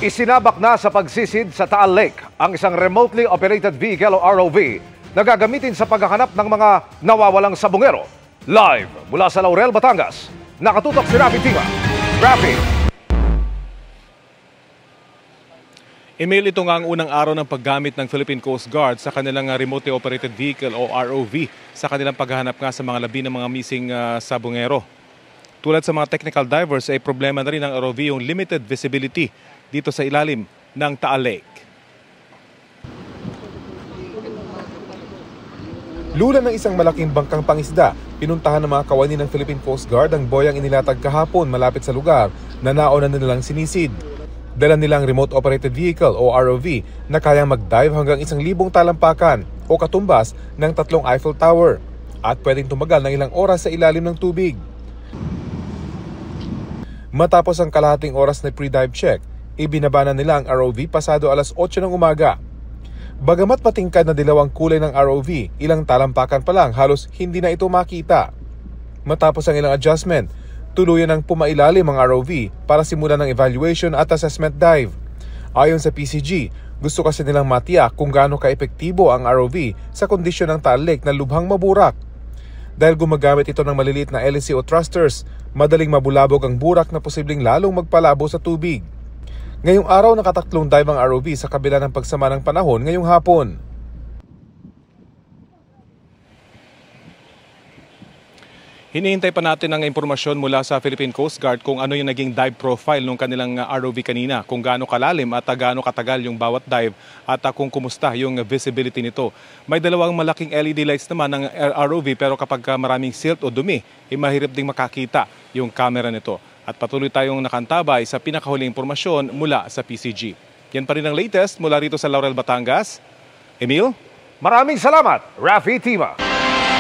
Isinabak na sa pagsisid sa Taal Lake ang isang remotely operated vehicle o ROV na gagamitin sa paghahanap ng mga nawawalang sabungero. Live mula sa Laurel, Batangas, nakatutok si Rafi Tima. Rafi! Email, ito nga ang unang araw ng paggamit ng Philippine Coast Guard sa kanilang remotely operated vehicle o ROV sa kanilang paghahanap nga sa mga labi ng mga missing sabungero. Tulad sa mga technical divers ay problema na rin ng ROV yung limited visibility dito sa ilalim ng Taal Lake. Lula ng isang malaking bangkang pangisda, pinuntahan ng mga kawani ng Philippine Coast Guard ang boyang inilatag kahapon malapit sa lugar na nauna nilang sinisid. Dala nilang remote-operated vehicle o ROV na kayang mag-dive hanggang 1,000 talampakan o katumbas ng 3 Eiffel Tower at pwedeng tumagal ng ilang oras sa ilalim ng tubig. Matapos ang kalahating oras na pre-dive check, ibinaba na nila ang ROV pasado alas 8 ng umaga. Bagamat patingkad na dilaw ang kulay ng ROV, ilang talampakan pa lang halos hindi na ito makita. Matapos ang ilang adjustment, tuluyan ng pumailalim ang ROV para simulan ng evaluation at assessment dive. Ayon sa PCG, gusto kasi nilang matiyak kung gaano ka-epektibo ang ROV sa kondisyon ng Taal Lake na lubhang maburak. Dahil gumagamit ito ng maliliit na LSC o thrusters, madaling mabulabog ang burak na posibleng lalong magpalabo sa tubig. Ngayong araw nakatatlong dive ang ROV sa kabila ng pagsama ng panahon ngayong hapon. Hinihintay pa natin ang impormasyon mula sa Philippine Coast Guard kung ano yung naging dive profile ng kanilang ROV kanina, kung gaano kalalim at gaano katagal yung bawat dive at kung kumusta yung visibility nito. May dalawang malaking LED lights naman ng ROV pero kapag maraming silt o dumi, mahirap ding makakita yung camera nito. At patuloy tayong nakantabay sa pinakahuling impormasyon mula sa PCG. Yan pa rin ang latest mula rito sa Laurel, Batangas. Emil? Maraming salamat, Rafi Tima.